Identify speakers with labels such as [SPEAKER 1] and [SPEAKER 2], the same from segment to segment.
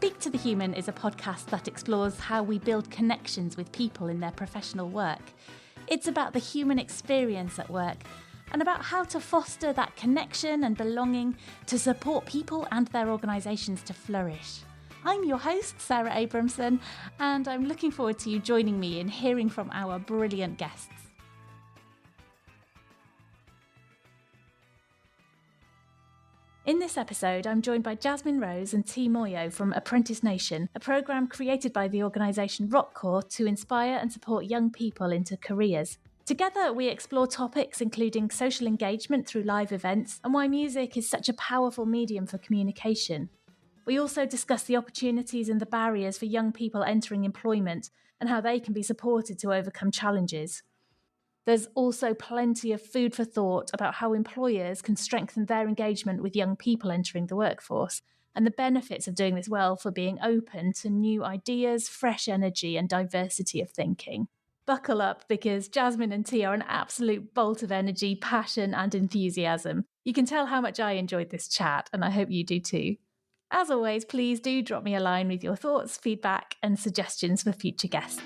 [SPEAKER 1] Speak to the Human is a podcast that explores how we build connections with people in their professional work. It's about the human experience at work and about how to foster that connection and belonging to support people and their organisations to flourish. I'm your host, Sarah Abramson, and I'm looking forward to you joining me in hearing from our brilliant guests. In this episode, I'm joined by Jasmine Rose Tee Moyo from Apprentice Nation, a programme created by the organisation Rockcore to inspire and support young people into careers. Together, we explore topics including social engagement through live events and why music is such a powerful medium for communication. We also discuss the opportunities and the barriers for young people entering employment and how they can be supported to overcome challenges. There's also plenty of food for thought about how employers can strengthen their engagement with young people entering the workforce and the benefits of doing this well for being open to new ideas, fresh energy and diversity of thinking. Buckle up because Jasmine and Tee are an absolute bolt of energy, passion and enthusiasm. You can tell how much I enjoyed this chat and I hope you do too. As always, please do drop me a line with your thoughts, feedback and suggestions for future guests.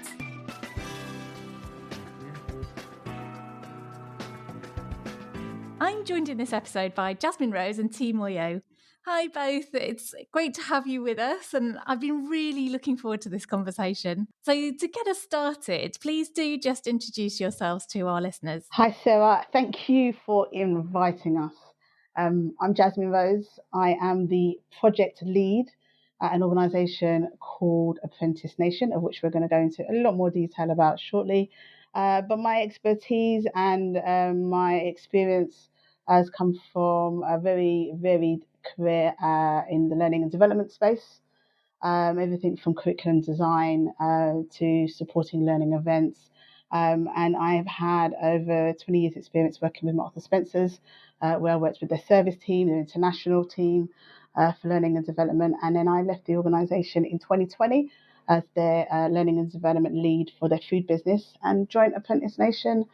[SPEAKER 1] I'm joined in this episode by Jasmine Rose Tee Moyo. Hi both, it's great to have you with us and I've been really looking forward to this conversation. So to get us started, please do just introduce yourselves to our listeners.
[SPEAKER 2] Hi Sarah, thank you for inviting us. I'm Jasmine Rose. I am the project lead at an organisation called Apprentice Nation, of which we're going to go into a lot more detail about shortly. But my expertise and my experience has come from a very varied career in the learning and development space. Everything from curriculum design to supporting learning events. And I've had over 20 years experience working with Marks & Spencer's, where I worked with their service team, their international team for learning and development. And then I left the organisation in 2020 as their learning and development lead for their food business and joined Apprentice Nation,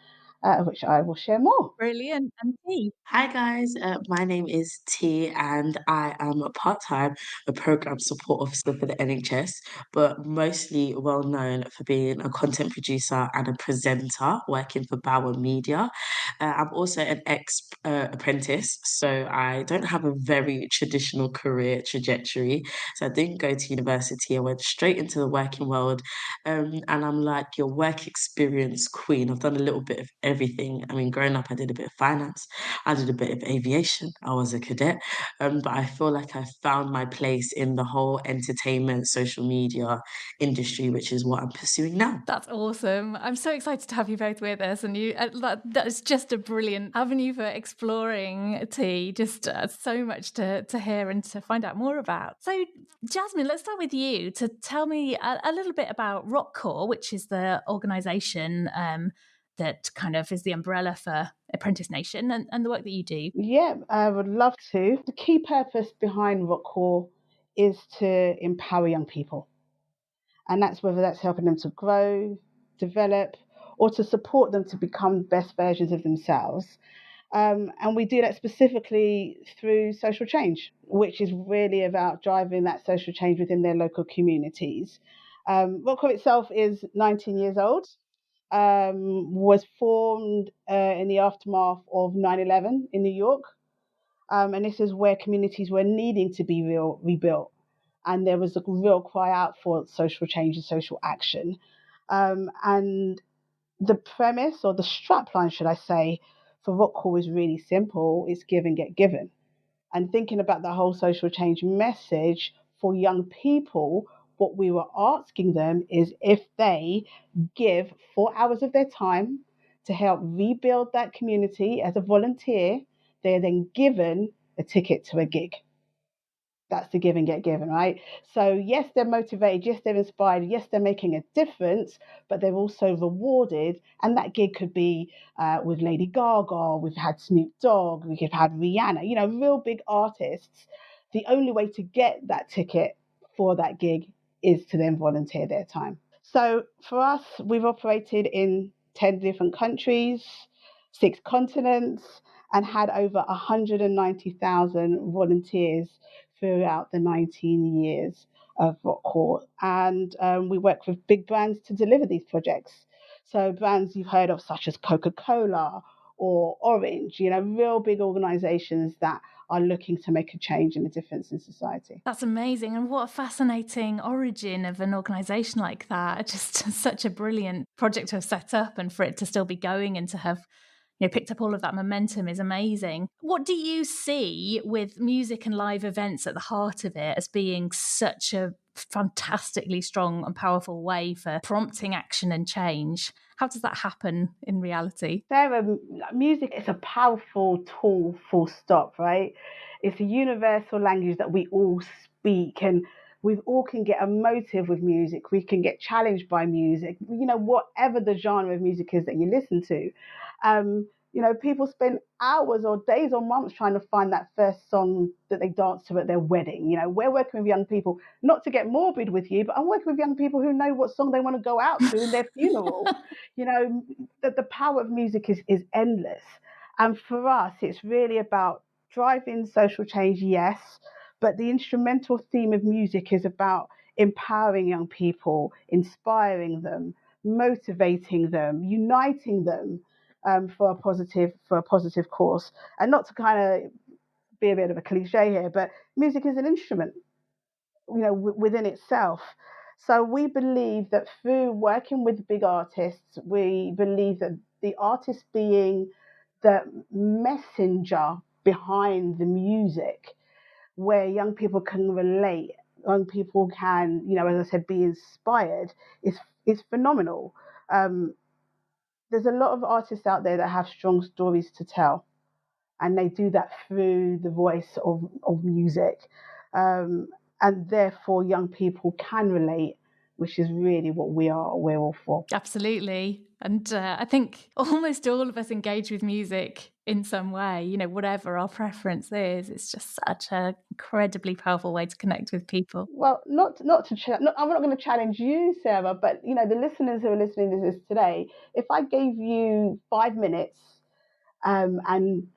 [SPEAKER 2] which I will share more.
[SPEAKER 1] Brilliant. And Tee?
[SPEAKER 3] Hi guys, my name is T and I am a part-time program support officer for the NHS, but mostly well known for being a content producer and a presenter working for Bauer Media. I'm also an ex-apprentice, so I don't have a very traditional career trajectory. So I didn't go to university, I went straight into the working world, and I'm like your work experience queen. I've done a little bit of everything. I mean, growing up, I did a bit of finance. I did a bit of aviation. I was a cadet, but I feel like I found my place in the whole entertainment, social media industry, which is what I'm pursuing now.
[SPEAKER 1] That's awesome. I'm so excited to have you both with us, and that's just a brilliant avenue for exploring, Tee. Just so much to hear and to find out more about. So, Jasmine, let's start with you to tell me a little bit about Rockcore, which is the organisation that kind of is the umbrella for Apprentice Nation and the work that you do.
[SPEAKER 2] Yeah, I would love to. The key purpose behind Rockcore is to empower young people. And that's whether that's helping them to grow, develop, or to support them to become best versions of themselves. And we do that specifically through social change, which is really about driving that social change within their local communities. Rockcore itself is 19 years old. Was formed in the aftermath of 9/11 in New York. And this is where communities were needing to be rebuilt. And there was a real cry out for social change and social action. And the premise, or the strapline, should I say, for Rockcore is really simple. It's give and get given. And thinking about the whole social change message for young people, what we were asking them is if they give 4 hours of their time to help rebuild that community as a volunteer, they're then given a ticket to a gig. That's the give and get given, right? So yes, they're motivated, yes, they're inspired, yes, they're making a difference, but they're also rewarded. And that gig could be with Lady Gaga, we've had Snoop Dogg, we've had Rihanna, real big artists. The only way to get that ticket for that gig is to then volunteer their time. So for us, we've operated in 10 different countries, 6 continents, and had over 190,000 volunteers throughout the 19 years of Rockcore, and we work with big brands to deliver these projects. So brands you've heard of, such as Coca-Cola or Orange, real big organisations that are looking to make a change and a difference in society.
[SPEAKER 1] That's amazing. And what a fascinating origin of an organisation like that. Just such a brilliant project to have set up, and for it to still be going and to have picked up all of that momentum is amazing. What do you see with music and live events at the heart of it as being such a fantastically strong and powerful way for prompting action and change? How does that happen in reality?
[SPEAKER 2] Sarah, music is a powerful tool, full stop, right? It's a universal language that we all speak, and we all can get emotive with music. We can get challenged by music, whatever the genre of music is that you listen to. People spend hours or days or months trying to find that first song that they dance to at their wedding. We're working with young people, not to get morbid with you, but I'm working with young people who know what song they want to go out to in their funeral. The power of music is endless. And for us, it's really about driving social change, yes, but the instrumental theme of music is about empowering young people, inspiring them, motivating them, uniting them, for a positive course. And not to kind of be a bit of a cliche here, but music is an instrument, within itself. So we believe that through working with big artists, we believe that the artist being the messenger behind the music, where young people can relate, young people can, as I said, be inspired, is phenomenal. There's a lot of artists out there that have strong stories to tell, and they do that through the voice of music. And therefore, young people can relate, which is really what we're all for.
[SPEAKER 1] Absolutely. And I think almost all of us engage with music in some way, whatever our preference is. It's just such an incredibly powerful way to connect with people.
[SPEAKER 2] Well, I'm not going to challenge you, Sarah, but the listeners who are listening to this today, if I gave you 5 minutes, and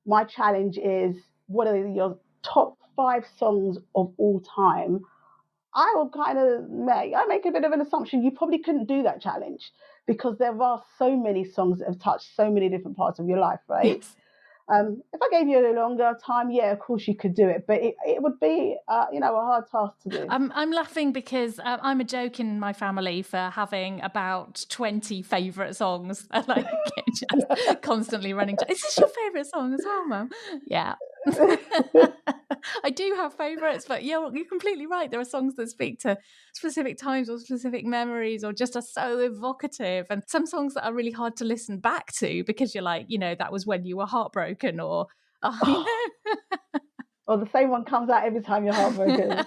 [SPEAKER 2] my challenge is, what are your top 5 songs of all time? I will kind of make a bit of an assumption you probably couldn't do that challenge, because there are so many songs that have touched so many different parts of your life, right?
[SPEAKER 1] Yes.
[SPEAKER 2] If I gave you a longer time, yeah, of course you could do it, but it would be, a hard task to do.
[SPEAKER 1] I'm laughing because I'm a joke in my family for having about 20 favourite songs, and I get just constantly running. Is this your favourite song as well, Mum? Yeah. I do have favourites, but you're completely right. There are songs that speak to specific times or specific memories, or just are so evocative, and some songs that are really hard to listen back to because you're like, that was when you were heartbroken, or
[SPEAKER 2] or the same one comes out every time you're heartbroken.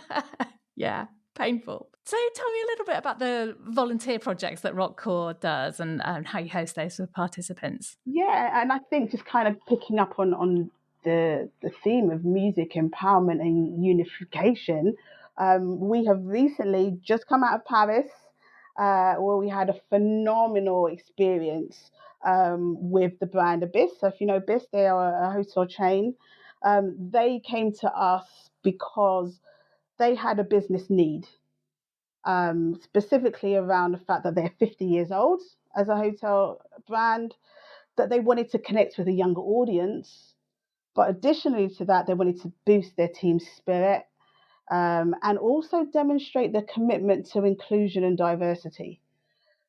[SPEAKER 1] Yeah, painful. So tell me a little bit about the volunteer projects that Rockcore does, and how you host those for participants.
[SPEAKER 2] Yeah, and I think just kind of picking up on the theme of music empowerment and unification, we have recently just come out of Paris, where we had a phenomenal experience with the brand Abyss. So if you know Abyss, they are a hotel chain. They came to us because they had a business need, specifically around the fact that they're 50 years old as a hotel brand, that they wanted to connect with a younger audience. But additionally to that, they wanted to boost their team's spirit, and also demonstrate their commitment to inclusion and diversity.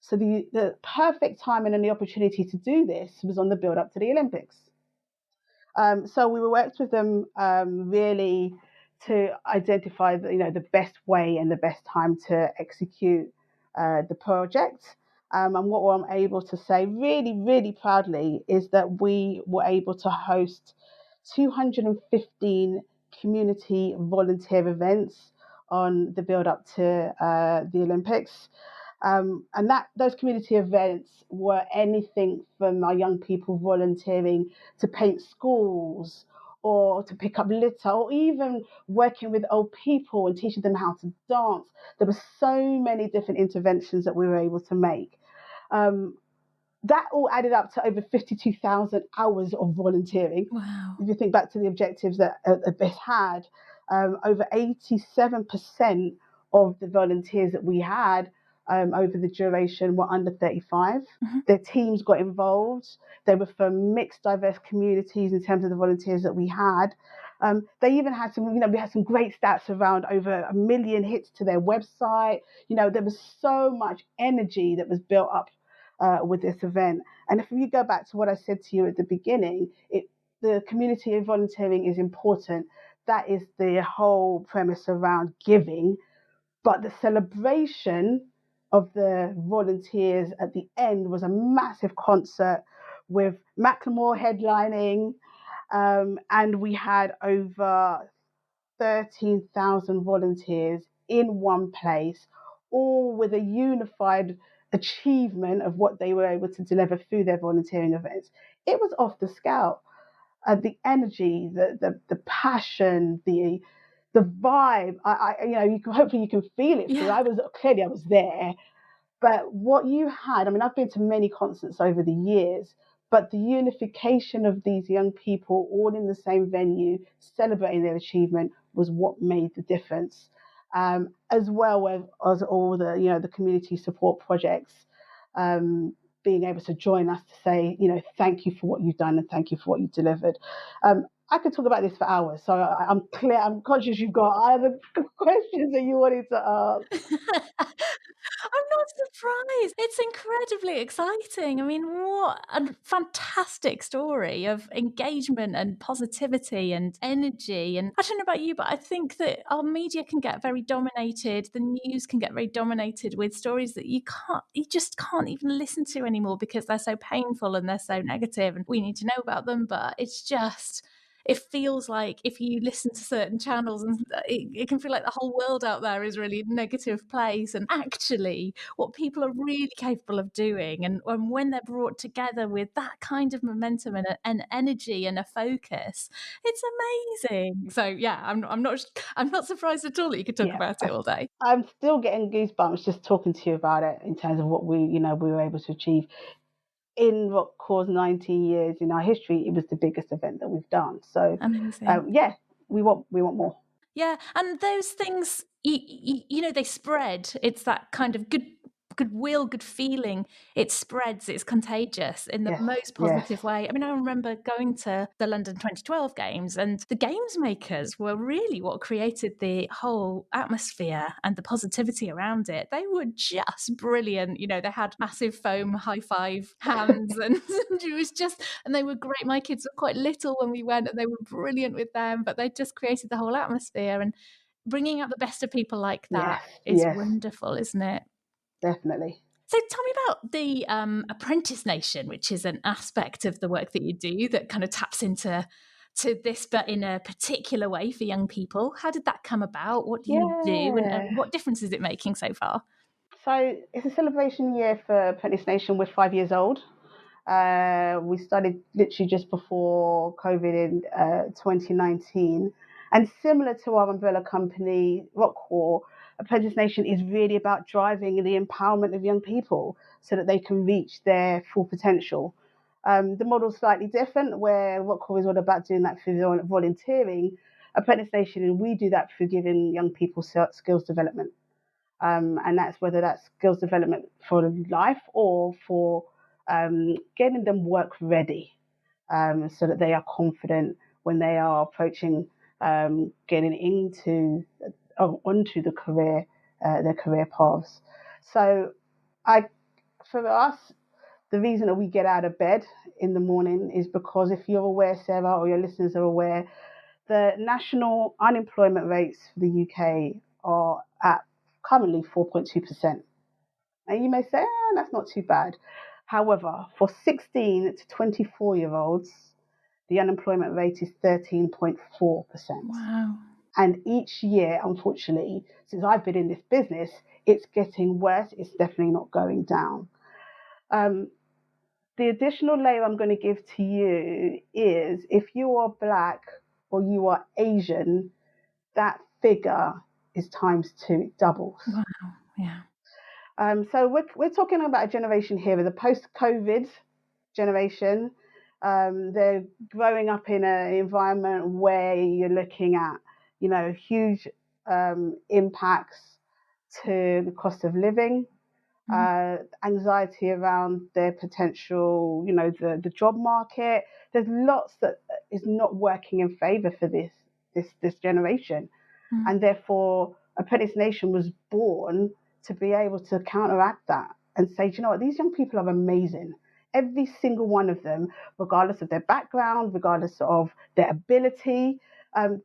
[SPEAKER 2] So the perfect timing and the opportunity to do this was on the build up to the Olympics. So we worked with them, really to identify the best way and the best time to execute the project. And what I'm able to say really, really proudly is that we were able to host 215 community volunteer events on the build up to the Olympics. And those community events were anything from our young people volunteering to paint schools, or to pick up litter, or even working with old people and teaching them how to dance. There were so many different interventions that we were able to make. That all added up to over 52,000 hours of volunteering.
[SPEAKER 1] Wow.
[SPEAKER 2] If you think back to the objectives that Abyss had, over 87% of the volunteers that we had over the duration were under 35.
[SPEAKER 1] Mm-hmm.
[SPEAKER 2] Their teams got involved. They were from mixed, diverse communities in terms of the volunteers that we had. They even had some, we had some great stats around over 1 million hits to their website. There was so much energy that was built up with this event. And if you go back to what I said to you at the beginning, the community of volunteering is important. That is the whole premise around giving. But the celebration of the volunteers at the end was a massive concert with Macklemore headlining, and we had over 13,000 volunteers in one place, all with a unified achievement of what they were able to deliver through their volunteering events. It was off the scale. The energy, the passion, the vibe. Hopefully you can feel it because
[SPEAKER 1] Yeah.
[SPEAKER 2] I was there. But what you had, I've been to many concerts over the years, but the unification of these young people all in the same venue, celebrating their achievement, was what made the difference. As well as all the community support projects, being able to join us to say, thank you for what you've done and thank you for what you delivered. I could talk about this for hours, so I'm conscious you've got other questions that you wanted to ask.
[SPEAKER 1] I'm not surprised. It's incredibly exciting. I mean, what a fantastic story of engagement and positivity and energy. And I don't know about you, but I think that our media can get very dominated. The news can get very dominated with stories that you just can't even listen to anymore because they're so painful and they're so negative and we need to know about them. But it feels like if you listen to certain channels, and it can feel like the whole world out there is really a negative place. And actually, what people are really capable of doing, and when they're brought together with that kind of momentum and an energy and a focus, it's amazing. So yeah, I'm not surprised at all that you could talk about it all day.
[SPEAKER 2] I'm still getting goosebumps just talking to you about it in terms of what we were able to achieve. In Rockcore's 19 years in our history, it was the biggest event that we've done. So,
[SPEAKER 1] Amazing.
[SPEAKER 2] we want more.
[SPEAKER 1] Yeah, and those things, they spread. It's that kind of goodwill, good feeling. It spreads. It's contagious in the
[SPEAKER 2] Yes,
[SPEAKER 1] most
[SPEAKER 2] yes,
[SPEAKER 1] positive way. I mean, I remember going to the London 2012 games, and the games makers were really what created the whole atmosphere and the positivity around it. They were just brilliant. They had massive foam high five hands, and it was just, and they were great. My kids were quite little when we went, and they were brilliant with them, but they just created the whole atmosphere. And bringing out the best of people like that
[SPEAKER 2] yes,
[SPEAKER 1] is
[SPEAKER 2] yes,
[SPEAKER 1] wonderful, isn't it?
[SPEAKER 2] definitely.
[SPEAKER 1] So tell me about the Apprentice Nation, which is an aspect of the work that you do that kind of taps into this, but in a particular way for young people. How did that come about? What do you do, and
[SPEAKER 2] Yeah.
[SPEAKER 1] what difference is it making so far?
[SPEAKER 2] So it's a celebration year for Apprentice Nation. We're 5 years old. We started literally just before COVID in 2019. And similar to our umbrella company, Rockcore, Apprentice Nation is really about driving the empowerment of young people so that they can reach their full potential. The model's slightly different, where Rockcore is all about doing that through volunteering. Apprentice Nation, and we do that through giving young people skills development. And that's whether that's skills development for life or for getting them work ready, so that they are confident when they are approaching getting onto their career paths. So for us, the reason that we get out of bed in the morning is because, if you're aware, Sarah, or your listeners are aware, the national unemployment rates for the UK are at currently 4.2%. Now you may say, that's not too bad. However, for 16 to 24-year-olds, the unemployment rate is 13.4%.
[SPEAKER 1] Wow.
[SPEAKER 2] And each year, unfortunately, since I've been in this business, it's getting worse. It's definitely not going down. The additional layer I'm going to give to you is, if you are Black or you are Asian, that figure is times 2, it doubles.
[SPEAKER 1] Wow. Yeah.
[SPEAKER 2] So we're talking about a generation here, the post-COVID generation. They're growing up in an environment where you're looking at, huge impacts to the cost of living, anxiety around their potential, the job market. There's lots that is not working in favour for this generation, and therefore Apprentice Nation was born to be able to counteract that and say, do you know what, these young people are amazing. Every single one of them, regardless of their background, regardless of their ability,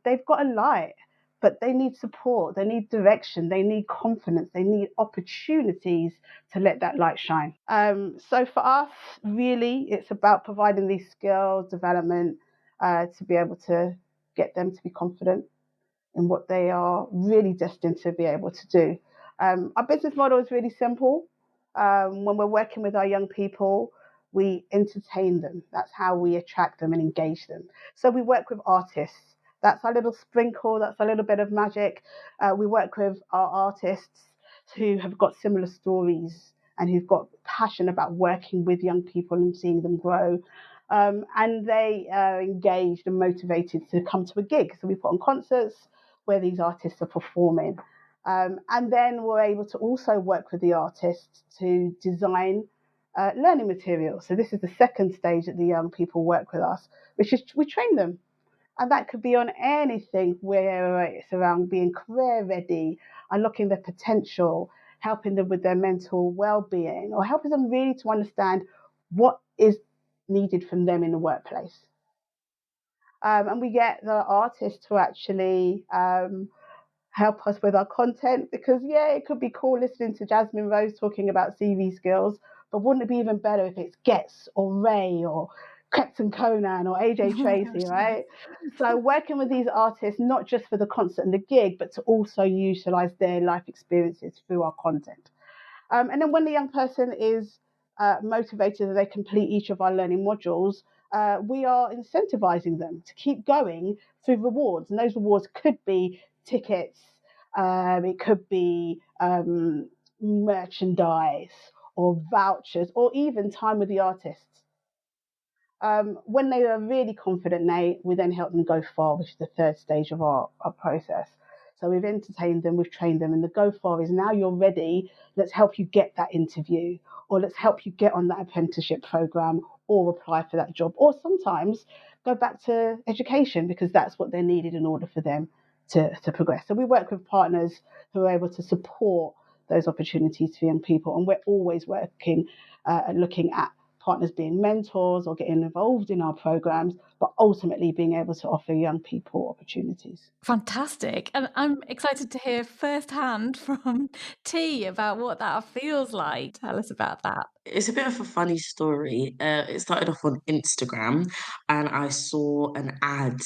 [SPEAKER 2] they've got a light, but they need support, they need direction, they need confidence, they need opportunities to let that light shine. So for us, really, it's about providing these skills development to be able to get them to be confident in what they are really destined to be able to do. Our business model is really simple. When we're working with our young people, we entertain them. That's how we attract them and engage them. So we work with artists. That's our little sprinkle. That's a little bit of magic. We work with our artists who have got similar stories and who've got passion about working with young people and seeing them grow. And they are engaged and motivated to come to a gig. So we put on concerts where these artists are performing. And then we're able to also work with the artists to design learning materials. So this is the second stage that the young people work with us, which is we train them. And that could be on anything where it's around being career ready, unlocking their potential, helping them with their mental well-being, or helping them really to understand what is needed from them in the workplace. And we get the artists to actually help us with our content, because it could be cool listening to Jasmine Rose talking about CV skills, but wouldn't it be even better if it's Getz or Ray or Captain Conan or AJ Tracy, right? So working with these artists, not just for the concert and the gig, but to also utilize their life experiences through our content. And then when the young person is motivated and they complete each of our learning modules, we are incentivizing them to keep going through rewards. And those rewards could be tickets, it could be merchandise or vouchers, or even time with the artists. When they are really confident, we then help them go far, which is the third stage of our process. So we've entertained them, we've trained them, and the go far is now you're ready, let's help you get that interview, or let's help you get on that apprenticeship program, or apply for that job, or sometimes go back to education because that's what they're needed in order for them to progress. So we work with partners who are able to support those opportunities for young people, and we're always working and looking at partners being mentors or getting involved in our programs, but ultimately being able to offer young people opportunities.
[SPEAKER 1] Fantastic. And I'm excited to hear firsthand from T about what that feels like. Tell us about that.
[SPEAKER 3] It's a bit of a funny story. It started off on Instagram, and I saw an ad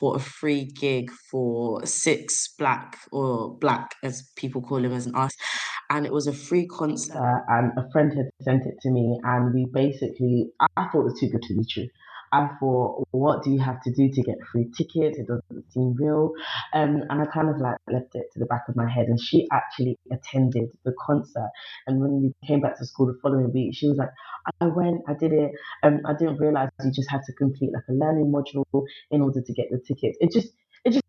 [SPEAKER 3] for a free gig for six black, or black as people call him as an artist. And it was a free concert, and a friend had sent it to me. And we basically, I thought it was too good to be true. I thought, what do you have to do to get free tickets? It doesn't seem real. And I kind of like left it to the back of my head. And she actually attended the concert. And when we came back to school the following week, she was like, I went, I did it. I didn't realize you just had to complete like a learning module in order to get the tickets. It just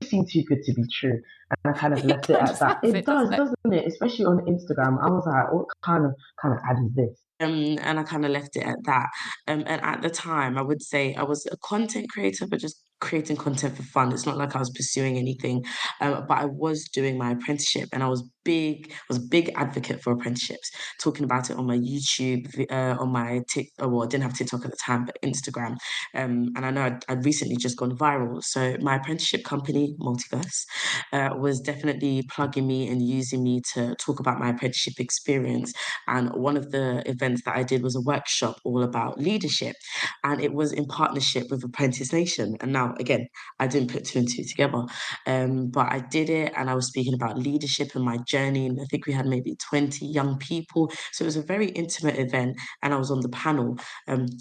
[SPEAKER 3] seemed too good to be true. And I kind of left it at that. It does, doesn't it? Especially on Instagram. I was like, what kind of ad is this? And I kind of left it at that. And at the time, I would say I was a content creator, but just creating content for fun. It's not like I was pursuing anything, but I was doing my apprenticeship, and I was a big advocate for apprenticeships, talking about it on my YouTube, on my well, I didn't have TikTok at the time, but Instagram. And I know I'd recently just gone viral. So my apprenticeship company, Multiverse, was definitely plugging me and using me to talk about my apprenticeship experience. And one of the events that I did was a workshop all about leadership, and it was in partnership with Apprentice Nation. And now, again, I didn't put two and two together, but I did it, and I was speaking about leadership and my journey. And I think we had maybe 20 young people, so it was a very intimate event. And I was on the panel.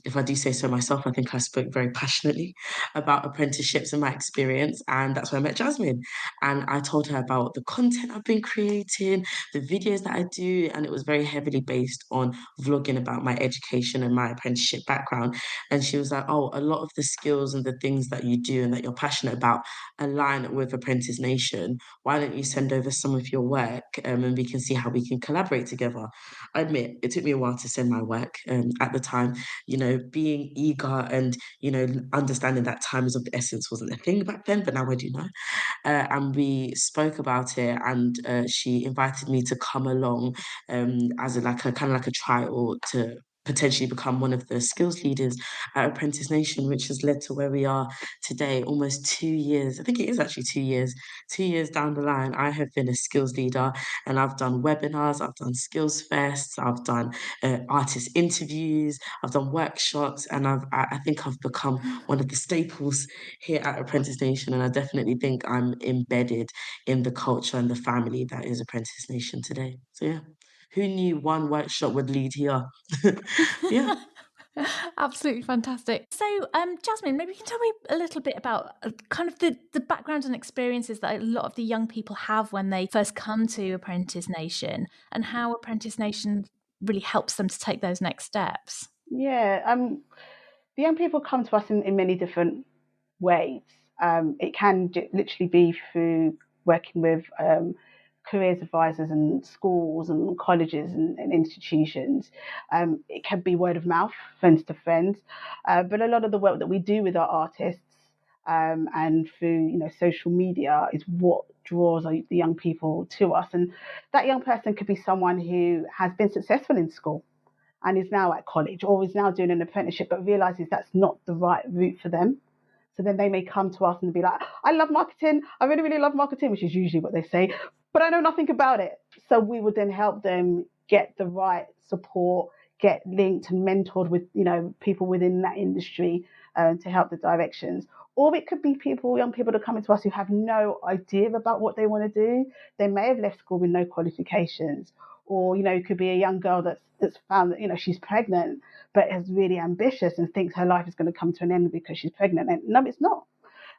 [SPEAKER 3] If I do say so myself, I think I spoke very passionately about apprenticeships and my experience, and that's where I met Jasmine. And I told her about the content I've been creating, the videos that I do, and it was very heavily based on vlogging about my education and my apprenticeship background. And she was like, oh, a lot of the skills and the things that you do and that you're passionate about align with Apprentice Nation, why don't you send over some of your work, and we can see how we can collaborate together. I admit it took me a while to send my work, at the time, being eager and, understanding that time is of the essence wasn't a thing back then, but now I do know. And we spoke about it, and she invited me to come along, as like a kind of like a trial to potentially become one of the skills leaders at Apprentice Nation, which has led to where we are today, almost 2 years. I think it is actually 2 years. 2 years down the line, I have been a skills leader, and I've done webinars, I've done skills fests, I've done artist interviews, I've done workshops, and I think I've become one of the staples here at Apprentice Nation. And I definitely think I'm embedded in the culture and the family that is Apprentice Nation today. So yeah, who knew one workshop would lead here? Yeah.
[SPEAKER 1] Absolutely fantastic. So, Jasmine, maybe you can tell me a little bit about kind of the background and experiences that a lot of the young people have when they first come to Apprentice Nation, and how Apprentice Nation really helps them to take those next steps.
[SPEAKER 2] Yeah, the young people come to us in many different ways. It can literally be through working with careers advisors and schools and colleges and institutions. It can be word of mouth, friends to friends, but a lot of the work that we do with our artists and through social media is what draws the young people to us. And that young person could be someone who has been successful in school and is now at college or is now doing an apprenticeship but realizes that's not the right route for them. So then they may come to us and be like, I love marketing. I really, really love marketing, which is usually what they say, but I know nothing about it. So we would then help them get the right support, get linked and mentored with, people within that industry to help the directions. Or it could be young people that come into us who have no idea about what they want to do. They may have left school with no qualifications. Or, it could be a young girl that's found that, she's pregnant, but is really ambitious and thinks her life is going to come to an end because she's pregnant. And no, it's not.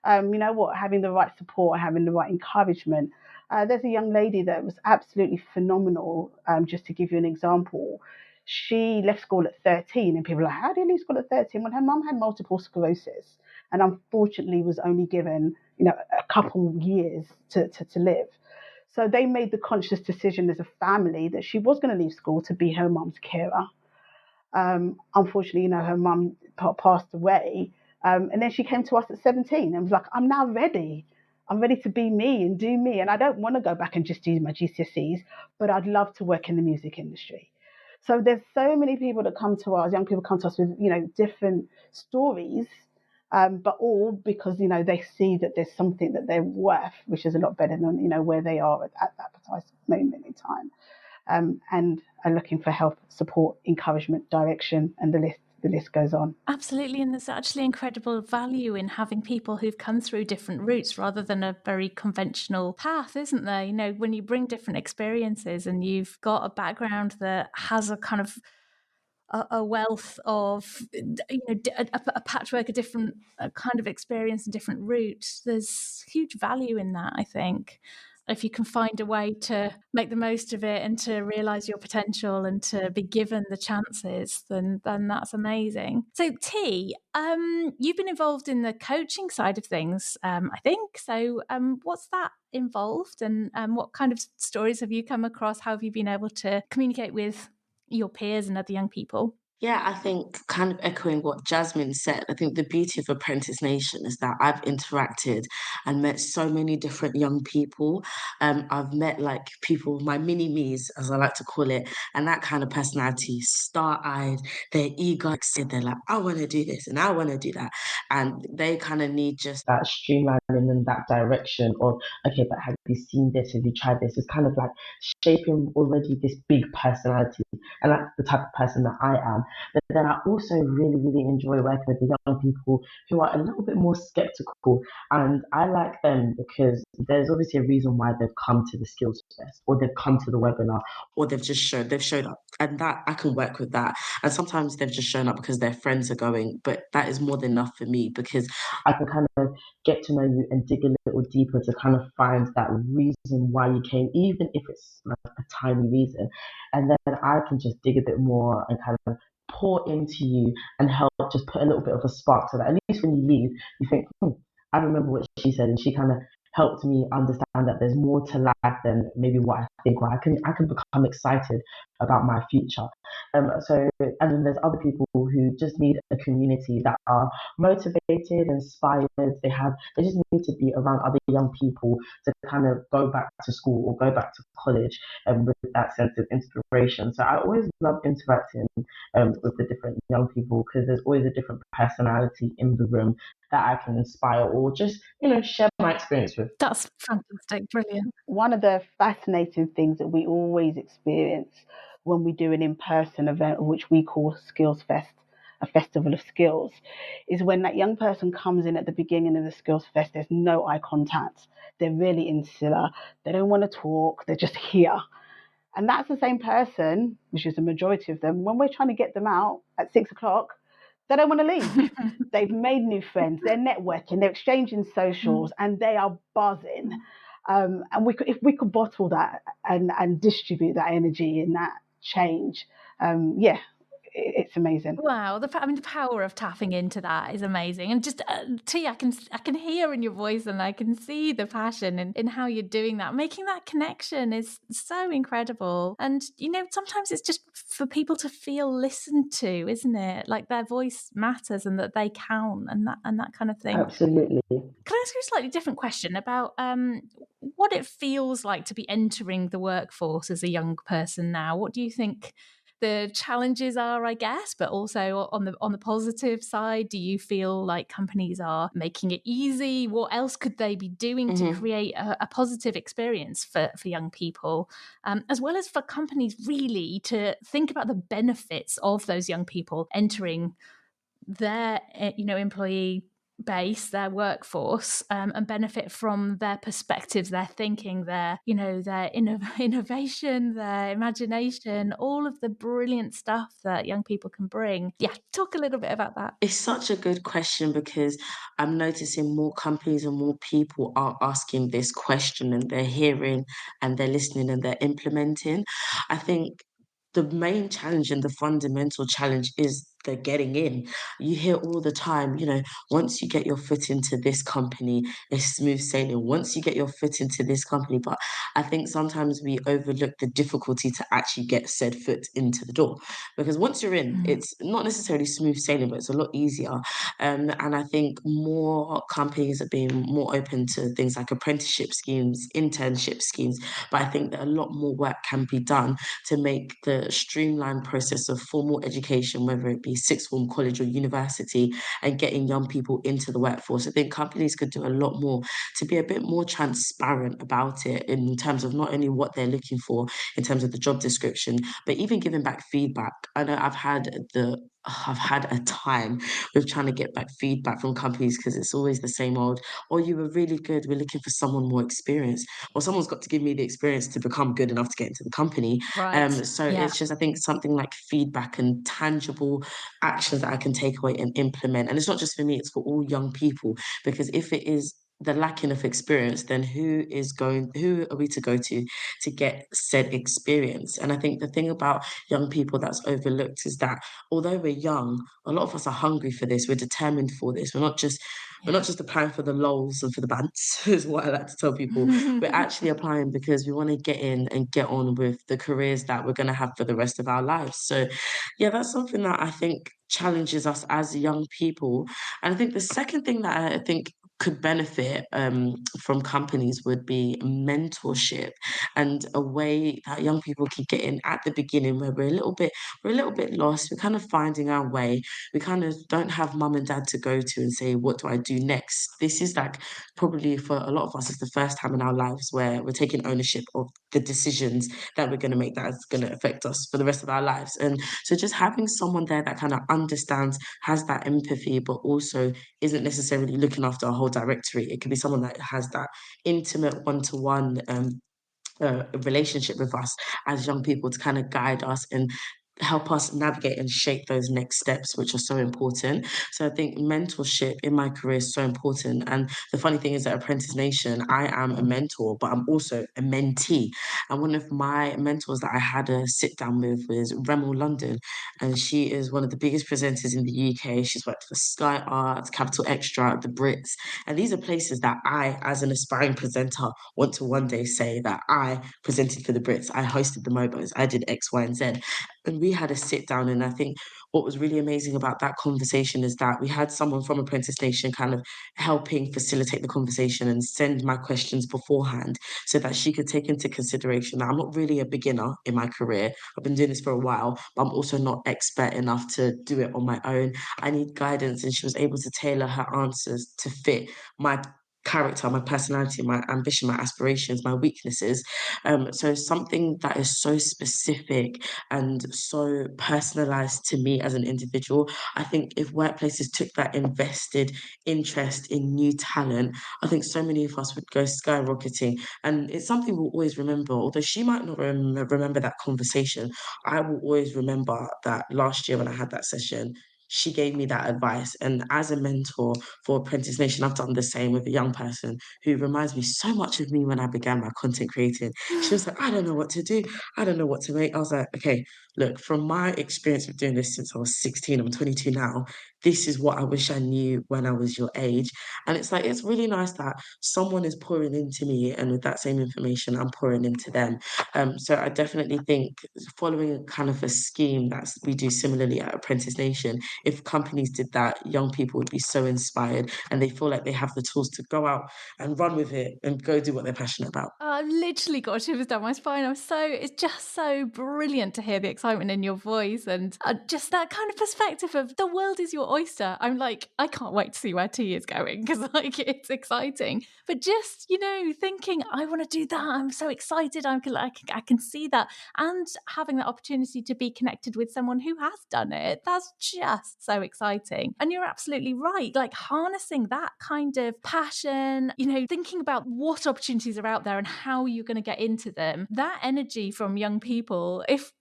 [SPEAKER 2] Having the right support, having the right encouragement. There's a young lady that was absolutely phenomenal. Just to give you an example, she left school at 13, and people are like, how do you leave school at 13? Well, her mum had multiple sclerosis, and unfortunately was only given, a couple years to live. So they made the conscious decision as a family that she was going to leave school to be her mum's carer. Unfortunately, her mum passed away. And then she came to us at 17 and was like, I'm now ready. I'm ready to be me and do me. And I don't want to go back and just do my GCSEs, but I'd love to work in the music industry. So there's so many people that come to us, young people come to us with, different stories, but all because, they see that there's something that they're worth, which is a lot better than, where they are at that precise moment in time. And are looking for help, support, encouragement, direction, and the list goes on.
[SPEAKER 1] Absolutely, and there's actually incredible value in having people who've come through different routes rather than a very conventional path, isn't there? When you bring different experiences and you've got a background that has a kind of a wealth of, a patchwork of different kind of experience and different routes, there's huge value in that, I think. If you can find a way to make the most of it and to realise your potential and to be given the chances, then that's amazing. So T, you've been involved in the coaching side of things, I think. So what's that involved, and what kind of stories have you come across? How have you been able to communicate with your peers and other young people?
[SPEAKER 3] Yeah, I think kind of echoing what Jasmine said, I think the beauty of Apprentice Nation is that I've interacted and met so many different young people. I've met like people, my mini me's, as I like to call it, and that kind of personality, star-eyed, they're eager, excited, they're like, I want to do this and I want to do that. And they kind of need just that streamlining in that direction of, okay, but have you seen this? Have you tried this? It's kind of like shaping already this big personality. And that's the type of person that I am. But then I also really, really enjoy working with the young people who are a little bit more skeptical. And I like them because there's obviously a reason why they've come to the skills fest or they've come to the webinar or they've showed up. And that I can work with that. And sometimes they've just shown up because their friends are going, but that is more than enough for me because I can kind of get to know you and dig a little deeper to kind of find that reason why you came, even if it's like a tiny reason. And then I can just dig a bit more and kind of pour into you and help just put a little bit of a spark so that at least when you leave, you think,
[SPEAKER 4] I remember what she said, and she kind of helped me understand that there's more to life than maybe what I think, or I can become excited about my future. So, and then there's other people who just need a community that are motivated, inspired. They just need to be around other young people to kind of go back to school or go back to college, with that sense of inspiration. So I always love interacting, with the different young people, because there's always a different personality in the room that I can inspire or just, share my experience with.
[SPEAKER 1] That's fantastic. Brilliant.
[SPEAKER 2] One of the fascinating things that we always experience when we do an in-person event, which we call Skills Fest, a festival of skills, is when that young person comes in at the beginning of the Skills Fest, there's no eye contact. They're really insular. They don't want to talk. They're just here. And that's the same person, which is the majority of them, when we're trying to get them out at 6 o'clock, they don't want to leave. They've made new friends, they're networking, they're exchanging socials, and they are buzzing. And if we could bottle that and distribute that energy and that change, it's amazing.
[SPEAKER 1] Wow, the power of tapping into that is amazing. And just T, I can hear in your voice, and I can see the passion in how you're doing that. Making that connection is so incredible. And sometimes it's just for people to feel listened to, isn't it? Like their voice matters and that they count, and that kind of thing.
[SPEAKER 4] Absolutely.
[SPEAKER 1] Can I ask you a slightly different question about what it feels like to be entering the workforce as a young person now? What do you think the challenges are, I guess, but also on the positive side, do you feel like companies are making it easy? What else could they be doing to create a positive experience for young people, as well as for companies really to think about the benefits of those young people entering their employee base, their workforce, and benefit from their perspectives, their thinking, their innovation, their imagination, all of the brilliant stuff that young people can bring. Yeah, talk a little bit about that.
[SPEAKER 3] It's such a good question because I'm noticing more companies and more people are asking this question, and they're hearing and they're listening and they're implementing. I think the main challenge and the fundamental challenge is the getting in. You hear all the time, once you get your foot into this company, it's smooth sailing. Once you get your foot into this company, but I think sometimes we overlook the difficulty to actually get said foot into the door. Because once you're in, it's not necessarily smooth sailing, but it's a lot easier. And I think more companies are being more open to things like apprenticeship schemes, internship schemes. But I think that a lot more work can be done to make the streamlined process of formal education, whether it be sixth form, college, or university, and getting young people into the workforce. I think companies could do a lot more to be a bit more transparent about it in terms of not only what they're looking for in terms of the job description, but even giving back feedback. I know I've had a time with trying to get back feedback from companies because it's always the same old, oh, you were really good. We're looking for someone more experienced. Or someone's got to give me the experience to become good enough to get into the company.
[SPEAKER 1] Right.
[SPEAKER 3] So
[SPEAKER 1] Yeah.
[SPEAKER 3] it's just, I think something like feedback and tangible actions that I can take away and implement. And it's not just for me, it's for all young people. Because if it is the lacking of experience, then who are we to go to get said experience? And I think the thing about young people that's overlooked is that although we're young, a lot of us are hungry for this. We're determined for this. We're not just applying for the lols and for the bants, is what I like to tell people. We're actually applying because we want to get in and get on with the careers that we're going to have for the rest of our lives. So, yeah, that's something that I think challenges us as young people. And I think the second thing that I think could benefit from companies would be mentorship and a way that young people can get in at the beginning where we're a little bit lost. We're kind of finding our way. We kind of don't have mum and dad to go to and say, what do I do next? This is like probably for a lot of us, it's the first time in our lives where we're taking ownership of the decisions that we're going to make that is going to affect us for the rest of our lives. And so just having someone there that kind of understands, has that empathy, but also isn't necessarily looking after a whole directory. It could be someone that has that intimate one-to-one relationship with us as young people to kind of guide us and help us navigate and shape those next steps, which are so important. So I think mentorship in my career is so important. And the funny thing is, at Apprentice Nation, I am a mentor, but I'm also a mentee. And one of my mentors that I had a sit down with was Remel London, and she is one of the biggest presenters in the UK. She's worked for Sky Arts, Capital Extra, the Brits, and these are places that I, as an aspiring presenter, want to one day say that I presented for the Brits. I hosted the Mobos. I did X, Y, and Z. And we had a sit down, and I think what was really amazing about that conversation is that we had someone from Apprentice Nation kind of helping facilitate the conversation and send my questions beforehand so that she could take into consideration that I'm not really a beginner in my career. I've been doing this for a while, but I'm also not expert enough to do it on my own. I need guidance, and she was able to tailor her answers to fit my character, my personality, my ambition, my aspirations, my weaknesses. So something that is so specific and so personalized to me as an individual. I think if workplaces took that invested interest in new talent, I think so many of us would go skyrocketing. And it's something we'll always remember. Although she might not remember that conversation, I will always remember that last year when I had that session, she gave me that advice. And as a mentor for Apprentice Nation, I've done the same with a young person who reminds me so much of me when I began my content creating. She was like, I don't know what to do. I don't know what to make. I was like, okay, look, from my experience of doing this since I was 16, I'm 22 now, this is what I wish I knew when I was your age. And it's like, it's really nice that someone is pouring into me, and with that same information, I'm pouring into them. So I definitely think following a kind of a scheme that we do similarly at Apprentice Nation, if companies did that, young people would be so inspired and they feel like they have the tools to go out and run with it and go do what they're passionate about.
[SPEAKER 1] I've literally got shivers down my spine. It's just so brilliant to hear the excitement in your voice, and just that kind of perspective of the world is your oyster. I'm like, I can't wait to see where tea is going, because like it's exciting. But just, thinking, I want to do that. I'm so excited. I can see that, and having that opportunity to be connected with someone who has done it. That's just so exciting. And you're absolutely right. Like harnessing that kind of passion, thinking about what opportunities are out there and how you're going to get into them. That energy from young people, if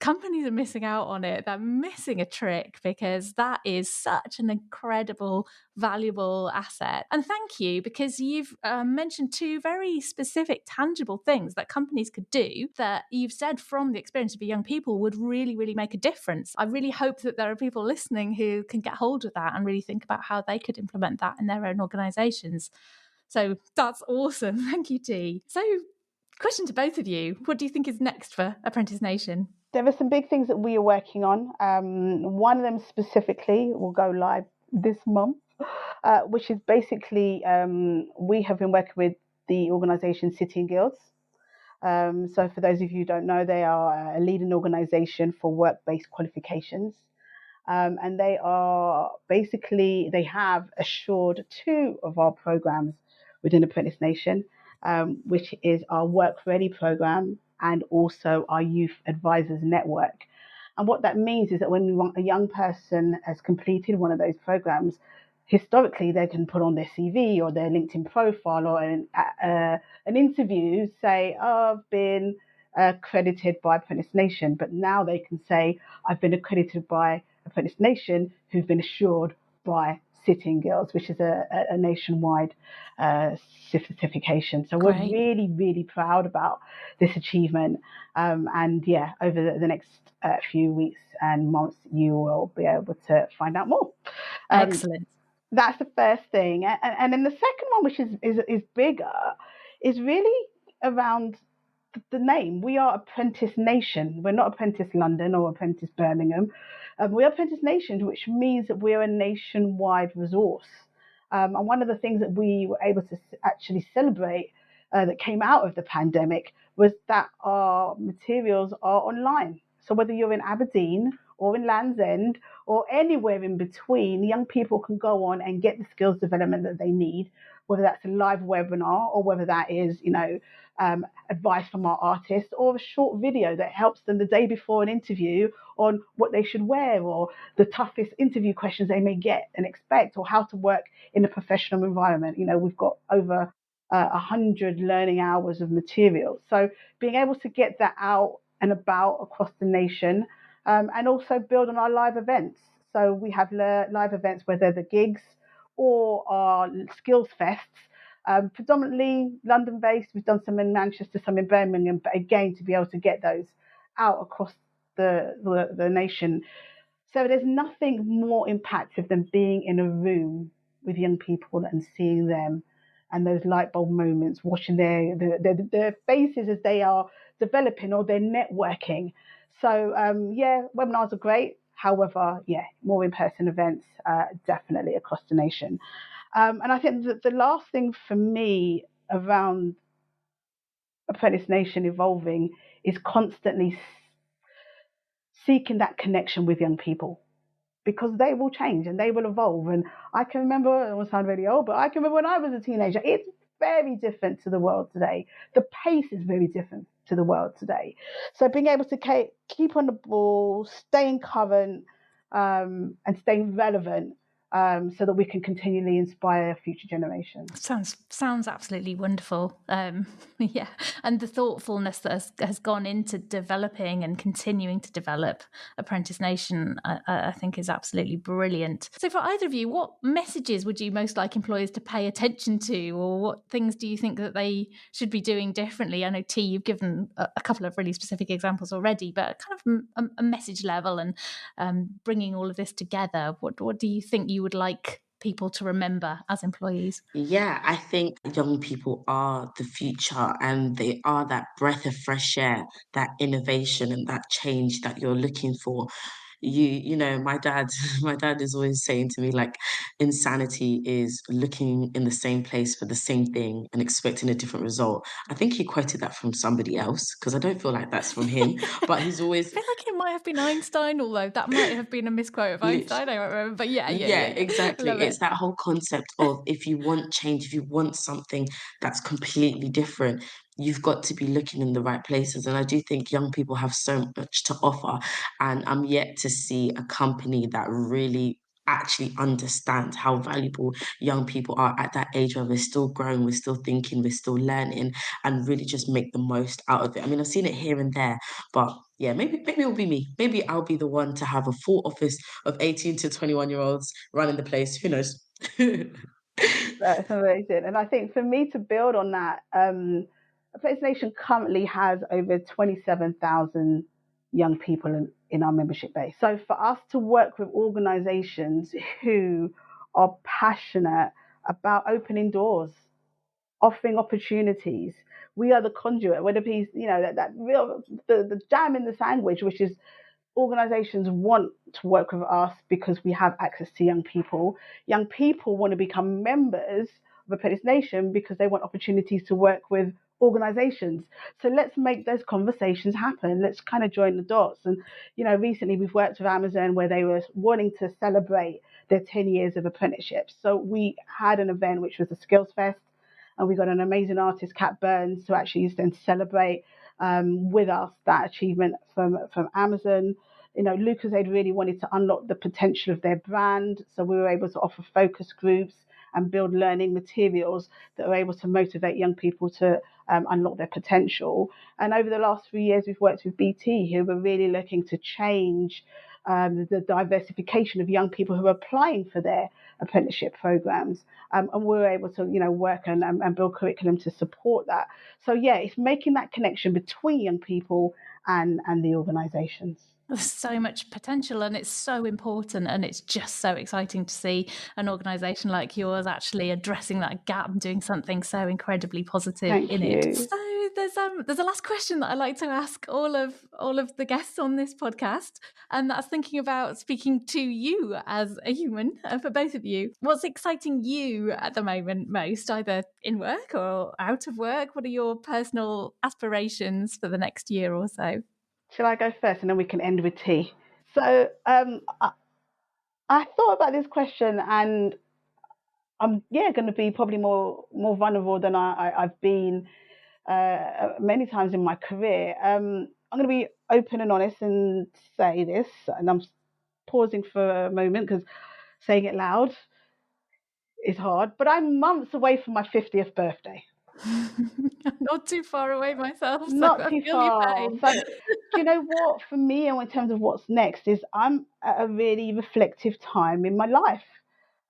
[SPEAKER 1] companies are missing out on it, they're missing a trick, because that is such an incredible, valuable asset. And thank you, because you've mentioned two very specific, tangible things that companies could do that you've said from the experience of young people would really, really make a difference. I really hope that there are people listening who can get hold of that and really think about how they could implement that in their own organisations. So that's awesome. Thank you, T. So, question to both of you. What do you think is next for Apprentice Nation?
[SPEAKER 2] There are some big things that we are working on. One of them specifically will go live this month, which is basically we have been working with the organisation City and Guilds. So for those of you who don't know, they are a leading organisation for work-based qualifications. And they have assured two of our programs within Apprentice Nation, which is our Work Ready program and also our Youth Advisors Network. And what that means is that when a young person has completed one of those programs, historically they can put on their CV or their LinkedIn profile or an interview, say, oh, I've been accredited by Apprentice Nation, but now they can say, I've been accredited by Apprentice Nation, who've been assured by City and Guilds, which is a nationwide certification. So we're really, really proud about this achievement. And yeah, over the next few weeks and months, you will be able to find out more.
[SPEAKER 1] Excellent.
[SPEAKER 2] That's the first thing. And then the second one, which is bigger, is really around the name. We are Apprentice Nation. We're not Apprentice London or Apprentice Birmingham. We're Apprentice Nation, which means that we're a nationwide resource. And one of the things that we were able to actually celebrate that came out of the pandemic was that our materials are online. So whether you're in Aberdeen or in Land's End or anywhere in between, young people can go on and get the skills development that they need, whether that's a live webinar or whether that is, advice from our artists or a short video that helps them the day before an interview on what they should wear or the toughest interview questions they may get and expect, or how to work in a professional environment. We've got over 100 learning hours of material. So being able to get that out and about across the nation and also build on our live events. So we have live events, whether the gigs or our skills fests, predominantly London based. We've done some in Manchester, some in Birmingham, but again, to be able to get those out across the nation. So there's nothing more impactful than being in a room with young people and seeing them and those light bulb moments, watching their faces as they are developing or they're networking. So yeah, webinars are great. However, yeah, more in-person events definitely across the nation. And I think that the last thing for me around Apprentice Nation evolving is constantly seeking that connection with young people, because they will change and they will evolve. And I can remember, I don't sound really old, but I can remember when I was a teenager, it's very different to the world today. The pace is very different to the world today. So being able to keep on the ball, staying current, and staying relevant, so that we can continually inspire future generations.
[SPEAKER 1] Sounds absolutely wonderful. Yeah, and the thoughtfulness that has gone into developing and continuing to develop Apprentice Nation, I think, is absolutely brilliant. So, for either of you, what messages would you most like employers to pay attention to, or what things do you think that they should be doing differently? I know, T, you've given a couple of really specific examples already, but kind of a message level and bringing all of this together. What do you think you would like people to remember as employees?
[SPEAKER 3] Yeah, I think young people are the future and they are that breath of fresh air, that innovation and that change that you're looking for. You know, my dad my dad is always saying to me, like, insanity is looking in the same place for the same thing and expecting a different result. I think he quoted that from somebody else because I don't feel like that's from him, but he's
[SPEAKER 1] I
[SPEAKER 3] always
[SPEAKER 1] feel like it might have been Einstein, although that might have been a misquote of
[SPEAKER 3] literally.
[SPEAKER 1] Einstein. I don't remember, but yeah.
[SPEAKER 3] Yeah, exactly.
[SPEAKER 1] Love it.
[SPEAKER 3] It's that whole concept of, if you want change, if you want something that's completely different, you've got to be looking in the right places. And I do think young people have so much to offer. And I'm yet to see a company that really actually understands how valuable young people are at that age where we're still growing, we're still thinking, we're still learning, and really just make the most out of it. I mean, I've seen it here and there, but yeah, maybe it'll be me. Maybe I'll be the one to have a full office of 18 to 21-year-olds running the place. Who knows?
[SPEAKER 2] That's amazing. And I think for me to build on that, Apprentice Nation currently has over 27,000 young people in our membership base. So for us to work with organizations who are passionate about opening doors, offering opportunities, we are the conduit. Whether it's, that real the jam in the sandwich, which is organizations want to work with us because we have access to young people. Young people want to become members of Apprentice Nation because they want opportunities to work with organizations. So let's make those conversations happen. Let's kind of join the dots. And, recently we've worked with Amazon where they were wanting to celebrate their 10 years of apprenticeship. So we had an event which was a skills fest, and we got an amazing artist, Kat Burns, to actually then celebrate with us that achievement from Amazon. Lucas Aid really wanted to unlock the potential of their brand, so we were able to offer focus groups and build learning materials that are able to motivate young people to unlock their potential. And over the last 3 years, we've worked with BT, who were really looking to change the diversification of young people who are applying for their apprenticeship programs. And we were able to, work and build curriculum to support that. So, yeah, it's making that connection between young people and the organisations.
[SPEAKER 1] There's so much potential and it's so important, and it's just so exciting to see an organisation like yours actually addressing that gap and doing something so incredibly positive in it. So there's a last question that I like to ask all of the guests on this podcast, and that's thinking about speaking to you as a human, for both of you. What's exciting you at the moment most, either in work or out of work? What are your personal aspirations for the next year or so?
[SPEAKER 2] Shall I go first and then we can end with tea? So I thought about this question, and I'm going to be probably more vulnerable than I've been many times in my career. I'm going to be open and honest and say this, and I'm pausing for a moment because saying it loud is hard, but I'm months away from my 50th birthday.
[SPEAKER 1] Not too far away myself, so
[SPEAKER 2] Not
[SPEAKER 1] I
[SPEAKER 2] too
[SPEAKER 1] feel your
[SPEAKER 2] far.
[SPEAKER 1] pain.
[SPEAKER 2] So Do you know what? For me, and in terms of what's next, is I'm at a really reflective time in my life.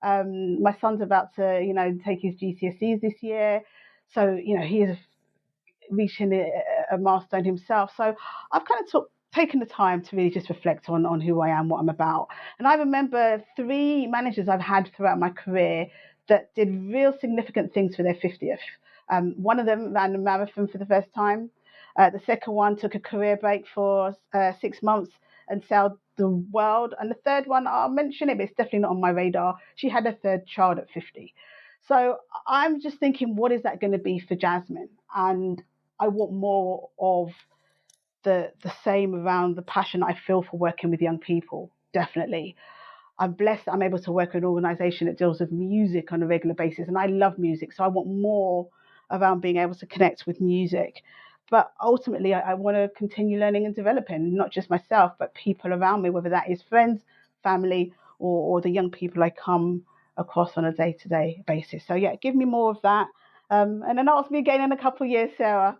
[SPEAKER 2] My son's about to, take his GCSEs this year, so he is reaching a milestone himself. So I've kind of taken the time to really just reflect on who I am, what I'm about. And I remember 3 managers I've had throughout my career that did real significant things for their 50th. One of them ran a marathon for the first time. The second one took a career break for 6 months and sailed the world. And the third one, I'll mention it, but it's definitely not on my radar. She had her 3rd child at 50. So I'm just thinking, what is that going to be for Jasmine? And I want more of the same around the passion I feel for working with young people, definitely. I'm blessed that I'm able to work with an organisation that deals with music on a regular basis, and I love music, so I want more around being able to connect with music. But ultimately, I want to continue learning and developing, not just myself, but people around me, whether that is friends, family, or the young people I come across on a day-to-day basis. So yeah, give me more of that. And then ask me again in a couple of years, Sarah,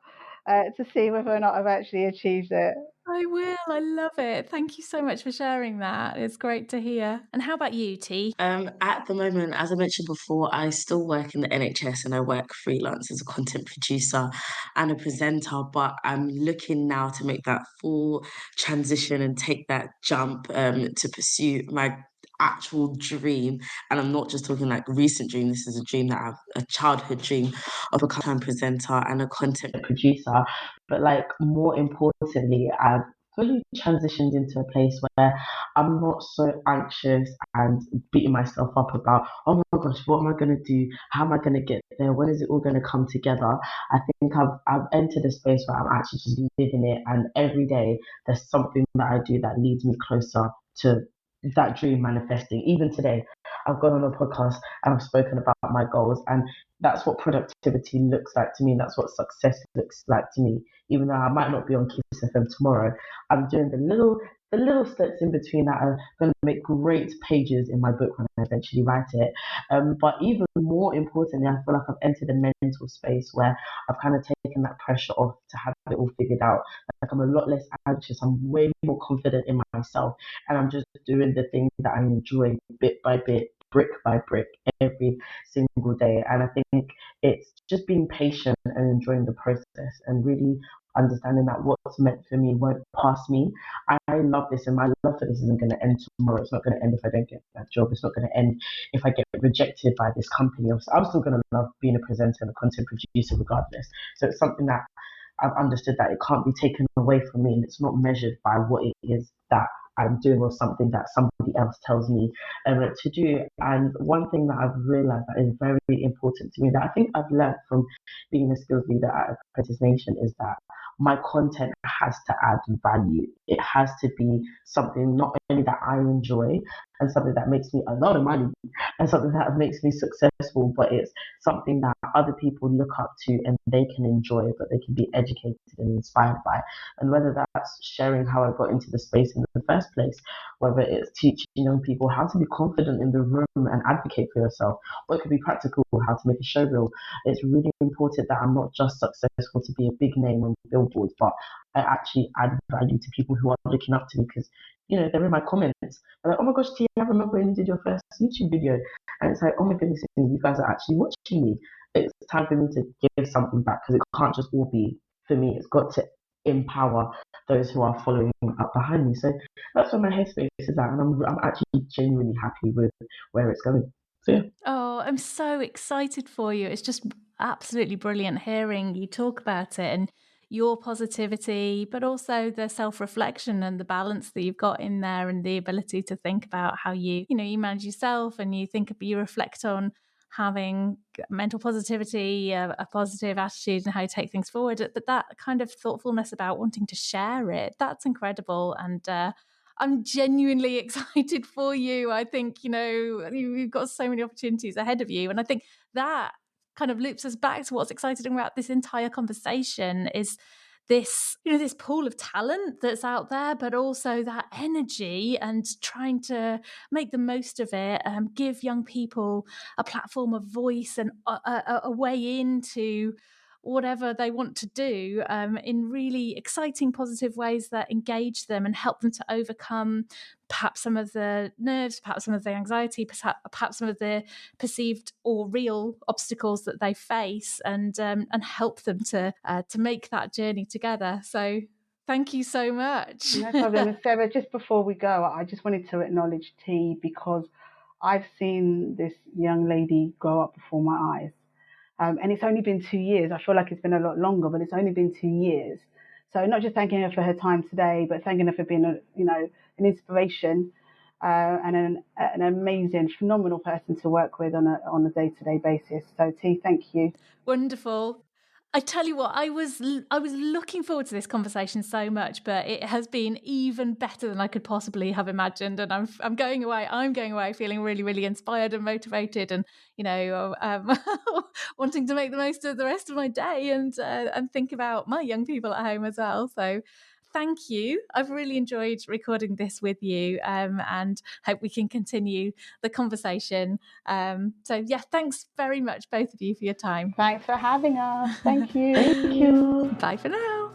[SPEAKER 2] to see whether or not I've actually achieved it.
[SPEAKER 1] I will. I love it. Thank you so much for sharing that. It's great to hear. And how about you, T?
[SPEAKER 3] At the moment, as I mentioned before, I still work in the NHS and I work freelance as a content producer and a presenter, but I'm looking now to make that full transition and take that jump to pursue my actual dream. And I'm not just talking like recent dream, this is a dream that I've a childhood dream of a content presenter and a content
[SPEAKER 4] producer. But like more importantly, I've fully transitioned into a place where I'm not so anxious and beating myself up about, oh my gosh, what am I gonna do? How am I gonna get there? When is it all gonna come together? I think I've entered a space where I'm actually just living it, and every day there's something that I do that leads me closer to that dream manifesting. Even today, I've gone on a podcast and I've spoken about my goals, and that's what productivity looks like to me. That's what success looks like to me. Even though I might not be on Kiss FM tomorrow, I'm doing the little steps in between that are going to make great pages in my book when I eventually write it. But even more importantly, I feel like I've entered a mental space where I've kind of taken that pressure off to have it all figured out. Like I'm a lot less anxious. I'm way more confident in myself, and I'm just doing the things that I enjoy bit by bit, brick by brick, every single day. And I think it's just being patient and enjoying the process and really understanding that what's meant for me won't pass me. I love this, and my love for this isn't going to end tomorrow. It's not going to end if I don't get that job. It's not going to end if I get rejected by this company. I'm still going to love being a presenter and a content producer regardless. So it's something that I've understood that it can't be taken away from me, and it's not measured by what it is that I'm doing or something that somebody else tells me to do. And one thing that I've realized that is very important to me that I think I've learned from being a skills leader at Apprentice Nation is that my content has to add value. It has to be something not only that I enjoy and something that makes me a lot of money and something that makes me successful, but it's something that other people look up to and they can enjoy, but they can be educated and inspired by. And whether that's sharing how I got into the space in the first place, whether it's teaching young people how to be confident in the room and advocate for yourself, or it could be practical, how to make a show reel. It's really important that I'm not just successful to be a big name on billboards, but I actually add value to people who are looking up to me because, they're in my comments. They're like, oh my gosh, Tia, I remember when you did your first YouTube video. And it's like, oh my goodness, you guys are actually watching me. It's time for me to give something back because it can't just all be for me. It's got to empower those who are following up behind me. So that's where my headspace is at. And I'm actually genuinely happy with where it's going. So yeah.
[SPEAKER 1] Oh, I'm so excited for you. It's just absolutely brilliant hearing you talk about it and your positivity, but also the self-reflection and the balance that you've got in there and the ability to think about how you manage yourself and you reflect on having mental positivity, a positive attitude and how you take things forward. But that kind of thoughtfulness about wanting to share it, that's incredible. And I'm genuinely excited for you. I think, you've got so many opportunities ahead of you. And I think that kind of loops us back to what's exciting about this entire conversation is this, this pool of talent that's out there, but also that energy and trying to make the most of it, give young people a platform of voice and a way into whatever they want to do in really exciting, positive ways that engage them and help them to overcome perhaps some of the nerves, perhaps some of the anxiety, perhaps some of the perceived or real obstacles that they face, and help them to make that journey together. So thank you so much.
[SPEAKER 2] No problem. And Sarah, just before we go, I just wanted to acknowledge T, because I've seen this young lady grow up before my eyes. And it's only been 2 years. I feel like it's been a lot longer, but it's only been 2 years. So not just thanking her for her time today, but thanking her for being an inspiration and an amazing, phenomenal person to work with on a day-to-day basis. So T, thank you.
[SPEAKER 1] Wonderful. I tell you what, I was looking forward to this conversation so much, but it has been even better than I could possibly have imagined. And I'm going away feeling really, really inspired and motivated, and wanting to make the most of the rest of my day and think about my young people at home as well. So thank you. I've really enjoyed recording this with you, and hope we can continue the conversation. So yeah, thanks very much, both of you, for your time.
[SPEAKER 2] Thanks for having us. Thank you.
[SPEAKER 4] Thank you.
[SPEAKER 1] Bye for now.